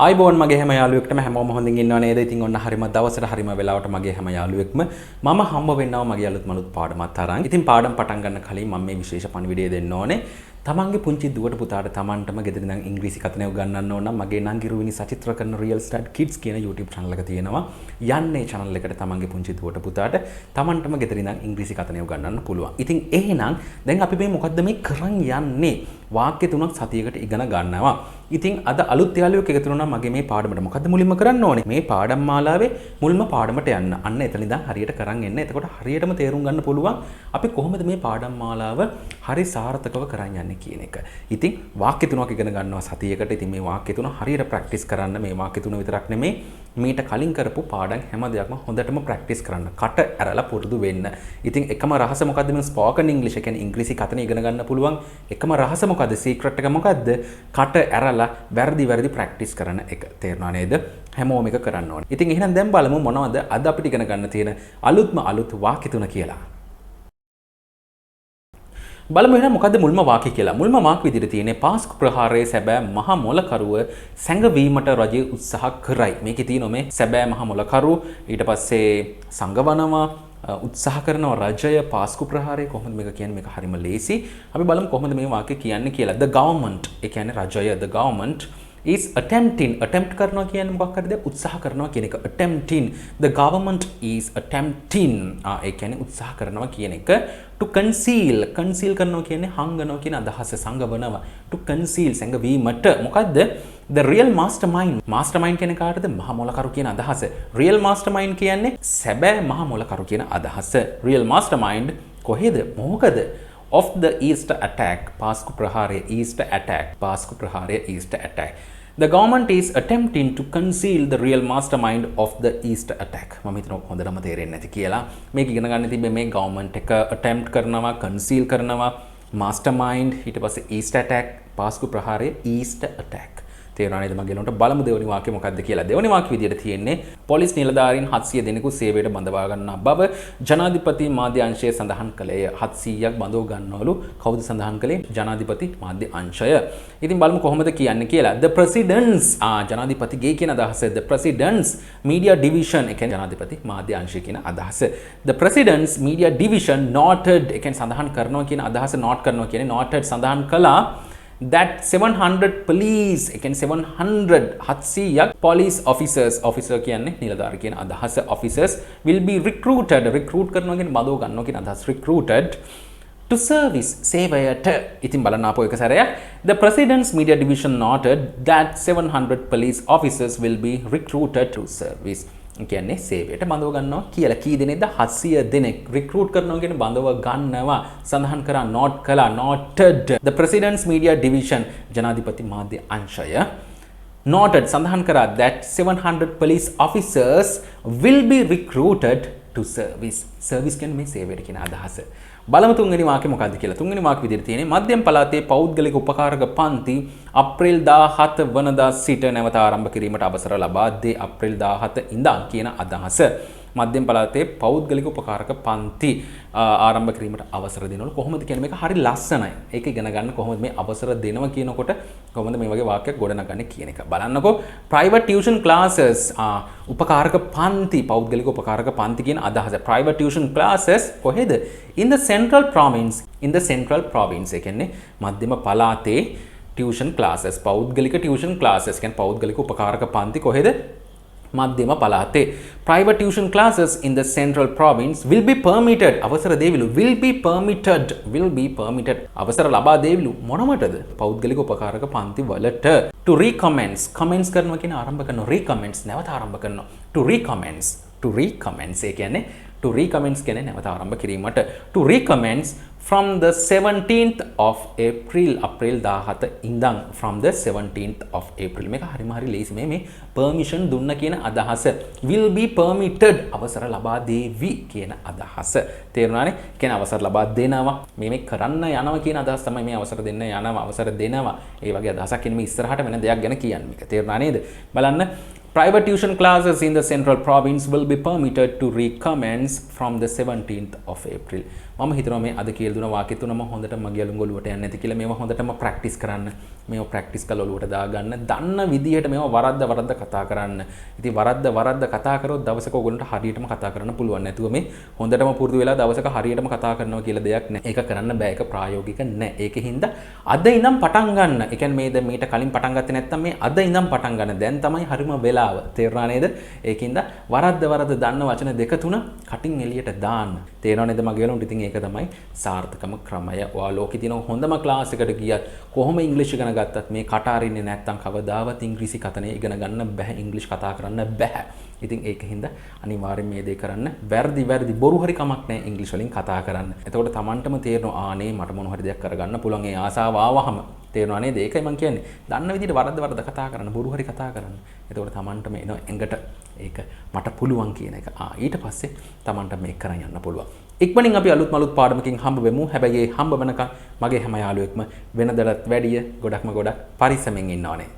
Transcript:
ආයිබෝන් මගේ හැම යාළුවෙක්ටම හැමෝම හොඳින් ඉන්නව නේද? ඉතින් ඔන්න හරිම දවසට හරිම වෙලාවට මගේ හැම යාළුවෙක්ම මම හම්බ වෙන්නවා මගේ අලුත් මලුත් පාඩමත් අරන්. ඉතින් පාඩම් පටන් ගන්න කලින් මම මේ විශේෂ පණිවිඩය දෙන්න ඕනේ. තමන්ගේ පුංචි දුවට පුතාට තමන්ටම ගෙදර ඉඳන් ඉංග්‍රීසි කතන උගන්වන්න ඕන නම් මගේ නංගි රුවිනි සචිත්‍ර කරන Real Start Kids කියන YouTube channel එක තියෙනවා. යන්නේ channel එකට තමන්ගේ පුංචි දුවට පුතාට තමන්ටම ගෙදර ඉඳන් ඉංග්‍රීසි කතන උගන්වන්න පුළුවන්. ඉතින් එහෙනම් දැන් අපි මේ මොකද්ද මේ කරන් යන්නේ? වාක්‍ය තුනක් සතියකට ඉගෙන ගන්නවා. ඉතින් අද අලුත් යාළුවෙක් එකතු වුණා මගේ මේ පාඩමට. මොකද්ද මුලින්ම කරන්න ඕනේ? මේ පාඩම් මාලාවේ මුල්ම පාඩමට යන්න. අන්න එතන ඉඳන් හරියට කරන් එන්න. එතකොට හරියටම තේරුම් ගන්න පුළුවන් අපි කොහොමද මේ පාඩම් මාලාව හරි සාර්ථකව කරන් යන්නේ කියන එක. ඉතින් වාක්‍ය තුනක් ඉගෙන ගන්නවා සතියකට. ඉතින් මේ වාක්‍ය තුන හරියට ප්‍රැක්ටිස් කරන්න. මේ වාක්‍ය තුන විතරක් නෙමෙයි මීට කලින් කරපු පාඩම් හැම දෙයක්ම හොඳටම ප්‍රැක්ටිස් කරන්න. කට ඇරලා පුරුදු වෙන්න. ඉතින් එකම රහස මොකද්ද මේ ස්පෝකන් ඉංග්‍රීසි කියන්නේ ඉංග්‍රීසි කතන ඉගෙන ගන්න පුළුවන්. එකම රහස මොකද්ද? සීක්‍රට් එක මොකද්ද? කට ඇරලා වැරදි ප්‍රැක්ටිස් කරන එක. තේරුණා නේද? හැමෝම එක කරන්න ඕනේ. ඉතින් එහෙනම් දැන් බලමු මොනවද අද අපිට ඉගෙන ගන්න තියෙන අලුත් වාක්‍ය තුන කියලා. බලමු එහෙනම් මොකද්ද මුල්ම වාක්‍ය කියලා. මුල්ම වාක්‍ය විදිහට තියෙන්නේ පාස්කු ප්‍රහාරයේ සැබෑ මහ මොලකරුව සැඟවීමට රජය උත්සාහ කරයි. මේකේ තියෙනවා මේ සැබෑ මහ මොලකරුව ඊට පස්සේ සංගවනවා උත්සාහ කරනවා රජය පාස්කු ප්‍රහාරය කොහොමද මේක කියන්නේ? මේක හරිම ලේසි. අපි බලමු කොහොමද මේ වාක්‍ය කියන්නේ කියලා. The government ඒ කියන්නේ රජය the government is attempting attempt කරනවා කියන්නේ මොකක් හරිද? උත්සාහ කරනවා කියන එක. attempting the government is attempting ඒ කියන්නේ උත්සාහ කරනවා කියන එක. to conceal කරනවා කියන්නේ හංගනවා කියන අදහස සංගවනවා. to conceal සංගවීමට මොකද්ද? the real mastermind කියන කාටද? මහ මොලකරු කියන අදහස. real mastermind කියන්නේ සැබෑ මහ මොලකරු කියන අදහස. real mastermind කොහෙද? මොකද? of the East attack පාස්කු ප්‍රහාරය East attack the government is attempting to conceal the real mastermind of the East attack මම හිතනවා හොඳටම තේරෙන්නේ නැති කියලා මේක ඉගෙන ගන්න තිබ්බේ මේ government එක attempt කරනවා conceal කරනවා mastermind ඊට පස්සේ East attack පාස්කු ප්‍රහාරය East attack තේරුණා නේද? මගේ ළමට බලමු දෙවෙනි වාක්‍ය මොකක්ද කියලා. දෙවෙනි වාක්‍ය විදියට තියෙන්නේ පොලිස් නිලධාරීන් 700 දෙනෙකු සේවයට බඳවා ගන්නා බව ජනාධිපති මාධ්‍ය අංශය සඳහන් කළේය. 700ක් බඳව ගන්නවලු. කවුද සඳහන් කළේ? ජනාධිපති මාධ්‍ය අංශය. ඉතින් බලමු කොහොමද කියන්නේ කියලා. The president's ජනාධිපතිගේ කියන අදහස. The president's media division ඒ කියන්නේ ජනාධිපති මාධ්‍ය අංශය කියන අදහස. The president's media division noted ඒ කියන්නේ සඳහන් කරනවා කියන අදහස note කරනවා කියන්නේ noted සඳහන් කළා that 700 police again 700ක් police officer කියන්නේ නිලධාරී කියන අදහස officers will be recruit කරනවා කියන්නේ බදව ගන්නවා කියන අදහස recruited to service සේවයට. ඉතින් බලන්න ආපෝ එක සැරයක්. The president's media division noted that 700 police officers will be recruited to service කියන්නේ සේවයට බඳව ගන්නවා කියලා. කී දෙනෙක්ද? 700 දෙනෙක් recruit කරනවා කියන්නේ බඳව ගන්නවා. සඳහන් කරා note කළා noted. The president's media division ජනාධිපති මාධ්‍ය අංශය noted සඳහන් කරා that 700 police officers will be recruited to service කියන්නේ මේ සේවයට කියන අදහස. බලමු තුන්වෙනි වාක්‍ය මොකක්ද කියලා. තුන්වෙනි වාක්‍ය විදිහට තියෙන්නේ මධ්‍යම පළාතේ පෞද්ගලික උපකාරක පන්ති අප්‍රේල් 17 වනදා සිට නැවත ආරම්භ කිරීමට අවසර ලබා දේ. අප්‍රේල් 17 ඉඳන් කියන අදහස. මධ්‍යම පළාතේ පෞද්ගලික උපකාරක පන්ති ආරම්භ කිරීමට අවසර දෙනවලු. කොහොමද කියන්නේ? මේක හරි ලස්සනයි. ඒක ඉගෙන ගන්න කොහොමද මේ අවසර දෙනවා කියනකොට කොහොමද මේ වගේ වාක්‍යයක් ගොඩනගන්නේ කියන එක. බලන්නකෝ. private tuition classes උපකාරක පන්ති පෞද්ගලික උපකාරක පන්ති කියන අදහස. private tuition classes කොහෙද? in the central province ඒ කියන්නේ මධ්‍යම පළාතේ tuition classes පෞද්ගලික tuition classes කියන්නේ පෞද්ගලික උපකාරක පන්ති කොහෙද? මධ්‍යම පළාතේ. private tuition classes in the central province will be permitted අවසර දේවිලු will be permitted අවසර ලබා දේවිලු මොනවටද? පෞද්ගලික උපකාරක පන්ති වලට. to recommence comments කරනවා කියන ආරම්භ කරන recommence නැවත ආරම්භ කරනවා. to recommence ඒ කියන්නේ to recommence කියන්නේ නැවත ආරම්භ කිරීමට. to recommence from the 17th of April අප්‍රේල් 17 ඉඳන් from the 17th of April මේක හරිම හරි ලේසි මේ permission දුන්න කියන අදහස will be permitted අවසර ලබා දේවි කියන අදහස තේරුණානේ කියන්නේ අවසර ලබා දෙනවා මේ කරන්න යනවා කියන අදහස තමයි මේ අවසර දෙන්න යනවා අවසර දෙනවා ඒ වගේ අදහසක් කියන්නේ මේ ඉස්සරහට වෙන දෙයක් ගැන කියන්නේ මේක තේරුණා නේද බලන්න private tuition classes in the central province will be permitted to recommence from the 17th of April මම හිතනවා මේ අද කියලා දුන වාක්‍ය තුනම හොඳටම මගේ අලුංගොලුවට යන්නේ නැති කියලා මේවා හොඳටම ප්‍රැක්ටිස් කරන්න. මේවා ප්‍රැක්ටිස් කරලා ඔලුවට දාගන්න. දන්න විදිහට මේවා වරද්ද කතා කරන්න. ඉතින් වරද්ද කතා කරොත් දවසක ඔයගොල්ලන්ට හරියටම කතා කරන්න පුළුවන්. නැතුව මේ හොඳටම පුරුදු වෙලා දවසක හරියටම කතා කරනවා කියලා දෙයක් නැහැ. ඒක කරන්න බෑ. ඒක ප්‍රායෝගික නැහැ. ඒකෙන්ද අද ඉඳන් පටන් ගන්න. ඒ කියන්නේ මේ දැන් මීට කලින් පටන් ගත්තේ නැත්නම් මේ අද ඉඳන් පටන් ගන්න. දැන් තමයි හරිම වෙලාව. තේරුණා නේද? ඒකින්ද වරද්ද දන්න වචන දෙක තුන කටින් එළියට දාන්න. තේරෙනව නේද මගේ වලුන්ට? ඉතින් ඒක තමයි සාර්ථකම ක්‍රමය. ඔයා ලෝකේ තියෙන හොඳම ක්ලාස් එකට ගියත් කොහොම ඉංග්‍රීසි ඉගෙන ගත්තත් මේ කට අරින්නේ නැත්නම් කවදාවත් ඉංග්‍රීසි කතනේ ඉගෙන ගන්න බෑ. ඉංග්‍රීසි කතා කරන්න බෑ. ඉතින් ඒකින්ද අනිවාර්යෙන් මේ දේ කරන්න. වැරදි බොරු හරි කමක් නැහැ ඉංග්‍රීසි වලින් කතා කරන්න. එතකොට Tamanටම තේරෙනවා ආනේ මට මොන හරි දෙයක් කරගන්න පුළුවන්. ඒ ආසාව ආවහම තේරෙනවා නේද? ඒකයි මම කියන්නේ. දන්න විදිහට වරද්ද කතා කරන්න, බොරු හරි කතා කරන්න. එතකොට Tamanටම එන ඇඟට ඒක මට පුළුවන් කියන එක. ඊට පස්සේ Tamanට මේක කරන් යන්න පුළුවන්. ඉක්මනින් අපි අලුත් පාඩමකින් හම්බ වෙමු. හැබැයි මේ හම්බ වෙනකන් මගේ හැම යාළුවෙක්ම වෙනදටත් වැඩිය ගොඩක් පරිස්සමෙන් ඉන්න ඕනේ.